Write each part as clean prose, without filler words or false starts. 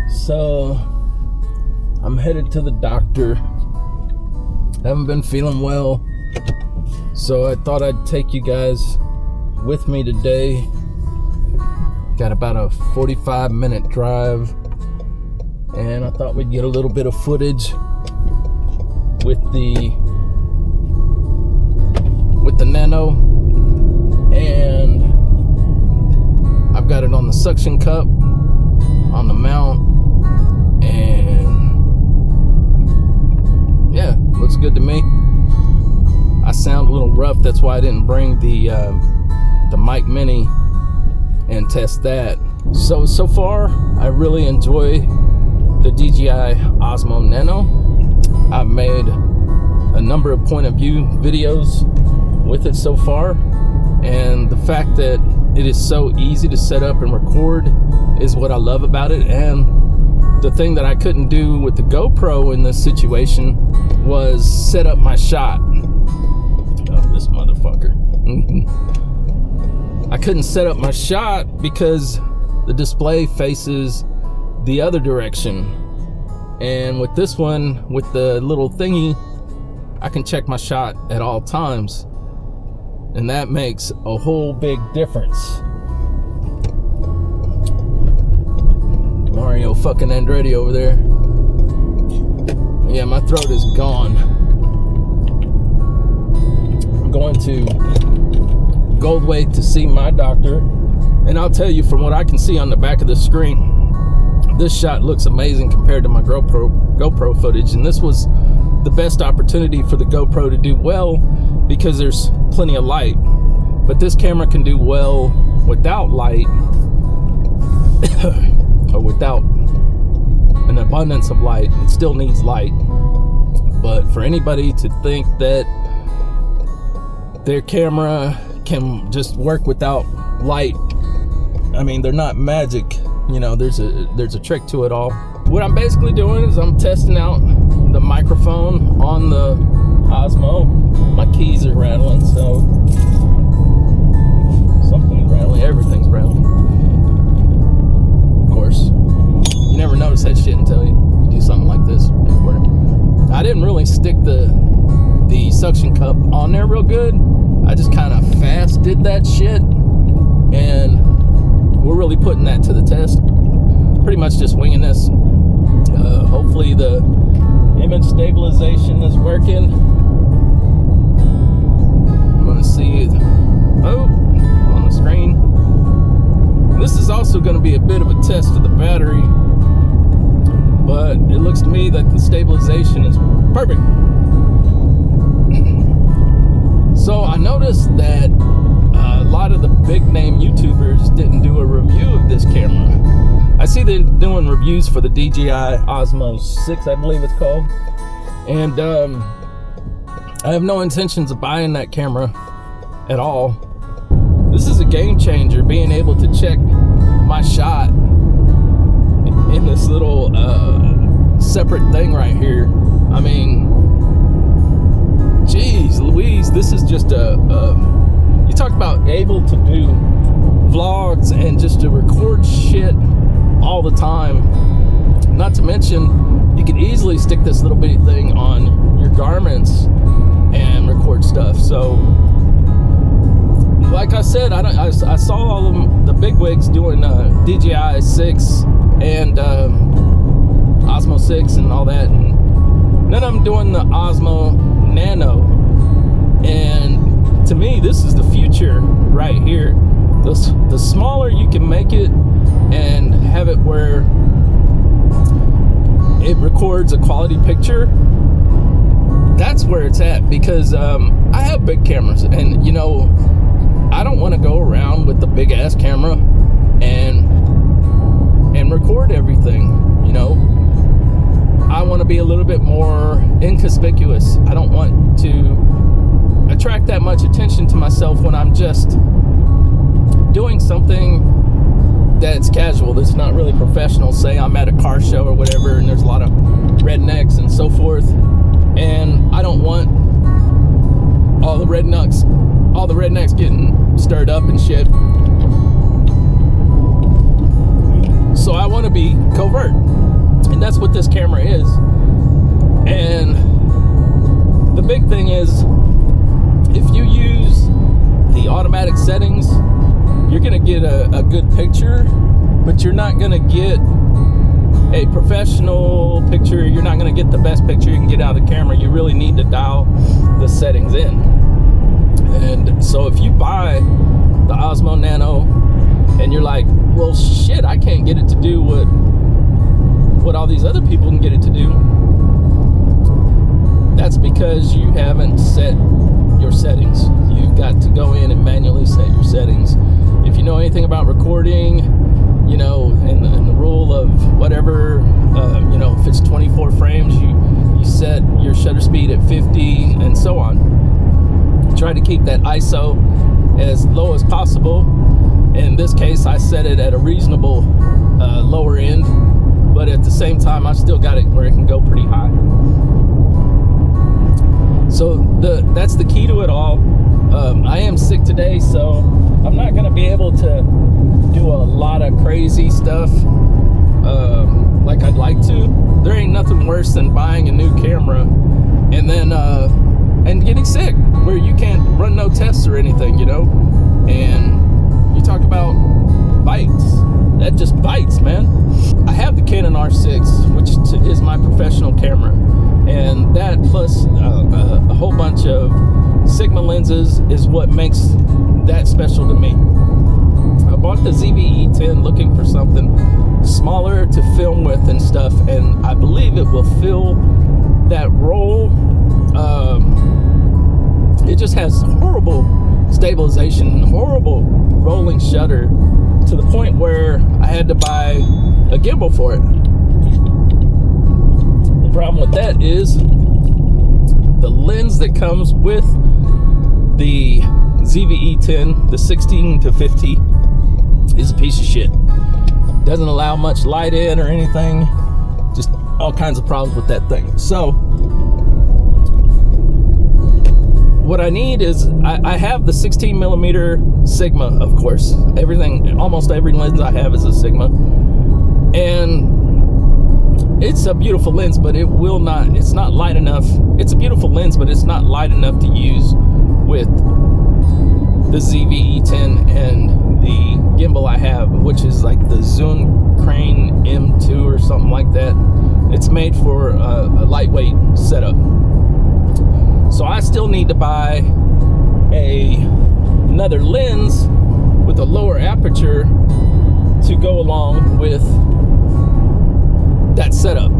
So I'm headed to the doctor. Haven't been feeling well, so I thought I'd take you guys with me today. Got about a 45-minute drive, and I thought we'd get a little bit of footage with the Nano, and I've got it on the suction cup on the mount, and yeah, looks good to me. I sound a little rough, that's why I didn't bring the mic mini and test that. So far I really enjoy the DJI Osmo Nano. I've made a number of point of view videos with it so far, and the fact that it is so easy to set up and record is what I love about it. And the thing that I couldn't do with the GoPro in this situation was set up my shot. Oh, this motherfucker. I couldn't set up my shot because the display faces the other direction. And with this one, with the little thingy, I can check my shot at all times. And that makes a whole big difference. Mario fucking Andretti over there. Yeah, my throat is gone. I'm going to Goldway to see my doctor, and I'll tell you, from what I can see on the back of the screen, this shot looks amazing compared to my GoPro footage. And this was the best opportunity for the GoPro to do well because there's plenty of light, but this camera can do well without light or without an abundance of light. It still needs light. But for anybody to think that their camera can just work without light, I mean, they're not magic. You know, there's a trick to it all. What I'm basically doing is I'm testing out the microphone on the Osmo. My keys are rattling, so something's rattling. Everything's rattling. Of course, you never notice that shit until you do something like this. Where I didn't really stick the suction cup on there real good. I just kind of fast did that shit, and we're really putting that to the test. Pretty much just winging this. Hopefully the image stabilization is working. I'm gonna see it on the screen. This is also going to be a bit of a test of the battery, but it looks to me that the stabilization is perfect. So I noticed that a lot of the big name YouTubers didn't do a review of this camera. I see they're doing reviews for the DJI Osmo 6, I believe it's called. And I have no intentions of buying that camera at all. This is a game changer, being able to check my shot in this little separate thing right here. I mean, geez Louise, this is just you talk about able to do vlogs and just to record shit all the time. Not to mention, you could easily stick this little bitty thing on your garments and record stuff. So, like I said, I saw all of them, the bigwigs doing DJI 6 and Osmo 6 and all that, and then I'm doing the Osmo Nano. And to me, this is the future right here. The smaller you can make it and have it where it records a quality picture, that's where it's at. Because I have big cameras, and you know, I don't want to go around with the big ass camera and record everything. You know, I want to be a little bit more inconspicuous. I don't want to attract that much attention to myself when I'm just doing something that's casual, that's not really professional. Say I'm at a car show or whatever, and there's a lot of rednecks and so forth, and I don't want all the rednecks all the rednecks getting stirred up and shit. So I want to be covert, and that's what this camera is. And the big thing is, if you use the automatic settings, you're gonna get a good picture, but you're not gonna get a professional picture. You're not gonna get the best picture you can get out of the camera. You really need to dial the settings in. And so if you buy the Osmo Nano and you're like, well shit, I can't get it to do what all these other people can get it to do, that's because you haven't set your settings. You've got to go in and manually set your settings. If you know anything about recording, you know, and the rule of whatever, you know, if it's 24 frames, you set your shutter speed at 50 and so on. Try to keep that ISO as low as possible. In this case, I set it at a reasonable lower end, but at the same time, I still got it where it can go pretty high. So that's the key to it all. I am sick today, so I'm not going to be able to do a lot of crazy stuff like I'd like to. There ain't nothing worse than buying a new camera and then and getting sick where you can't run no tests or anything, you know. And you talk about bites, that just bites, man. I have the Canon R6, which is my professional camera, and that plus a whole bunch of Sigma lenses is what makes that special to me. I bought the ZV-E10 looking for something smaller to film with and stuff, and I believe it will fill that role. It just has horrible stabilization, horrible rolling shutter, to the point where I had to buy a gimbal for it. The problem with that is the lens that comes with the ZV-E10, the 16 to 50, is a piece of shit. Doesn't allow much light in or anything. Just all kinds of problems with that thing. So what I need is, I have the 16 millimeter Sigma, of course. Almost every lens I have is a Sigma. And it's a beautiful lens, but it's not light enough. It's a beautiful lens, but it's not light enough to use with the ZV-E10 and the gimbal I have, which is like the Zoom Crane M2 or something like that. It's made for a lightweight setup. So I still need to buy another lens with a lower aperture to go along with that setup.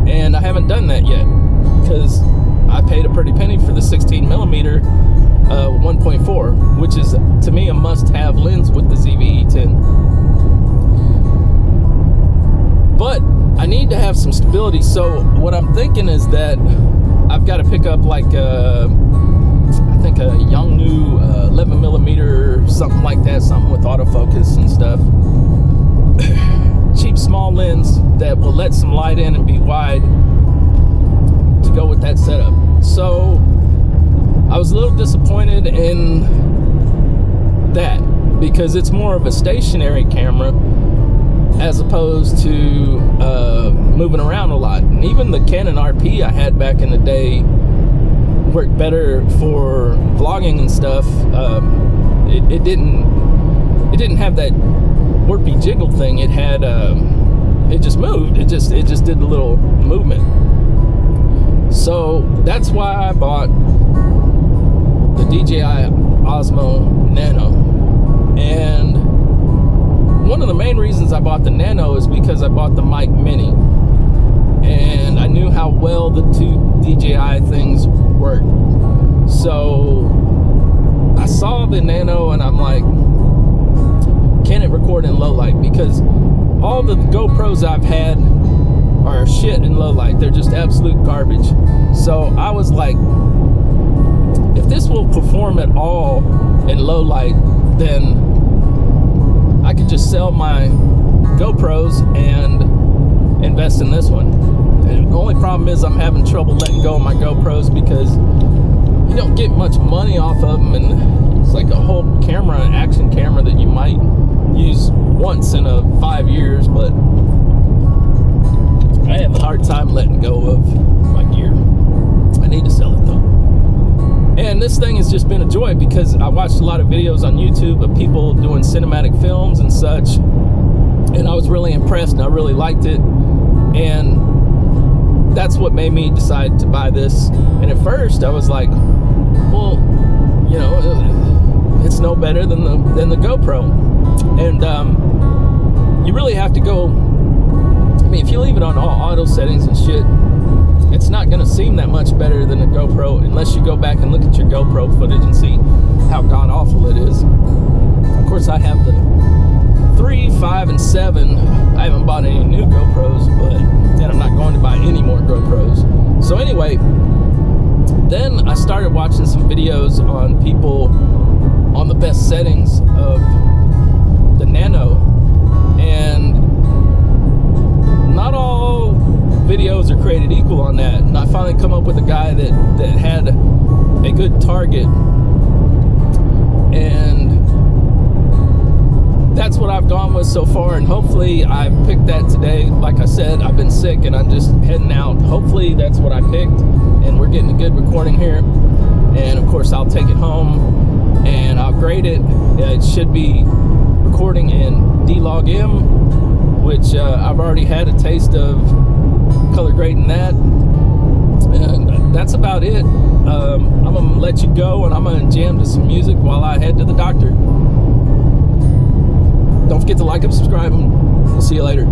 And I haven't done that yet because I paid a pretty penny for the 16 millimeter 1.4, which is to me a must-have lens with the ZV-E10. But I need to have some stability. So what I'm thinking is that I've got to pick up like I think a Yongnuo 11 millimeter, something like that, something with autofocus and stuff. Cheap small lens that will let some light in and be wide to go with that setup. So I was a little disappointed in that because it's more of a stationary camera as opposed to moving around a lot. And even the Canon RP I had back in the day worked better for vlogging and stuff. It didn't have that warpy jiggle thing. It had it just moved. It just did the little movement. So that's why I bought the DJI Osmo Nano. And one of the main reasons I bought the Nano is because I bought the Mic Mini, and I knew how well the two DJI things work. So I saw the Nano and I'm like, can it record in low light? Because all the GoPros I've had are shit in low light. They're just absolute garbage. So I was like, if this will perform at all in low light, then I could just sell my GoPros and invest in this one. And the only problem is I'm having trouble letting go of my GoPros because you don't get much money off of them, and it's like a whole camera, action camera that you might use once in 5 years, but I have a hard time letting go of my gear. I need to sell it though. And this thing has just been a joy because I watched a lot of videos on YouTube of people doing cinematic films and such, and I was really impressed and I really liked it, and that's what made me decide to buy this. And at first I was like, well, you know, it's no better than the GoPro, and you really have to go, I mean, if you leave it on all auto settings and shit, it's not going to seem that much better than a GoPro unless you go back and look at your GoPro footage and see how god awful it is. Of course, I have the 3, 5, and 7. I haven't bought any new GoPros, and I'm not going to buy any more GoPros. So anyway, then I started watching some videos on people on the best settings of the Nano, and not all videos are created equal on that, and I finally come up with a guy that had a good target, and that's what I've gone with so far, and hopefully I've picked that today. Like I said, I've been sick and I'm just heading out. Hopefully that's what I picked, and we're getting a good recording here, and of course I'll take it home and I'll grade it. It should be recording in D-Log-M, which I've already had a taste of color grading that, and that's about it. I'm gonna let you go, and I'm gonna jam to some music while I head to the doctor. Don't forget to like and subscribe, and we'll see you later.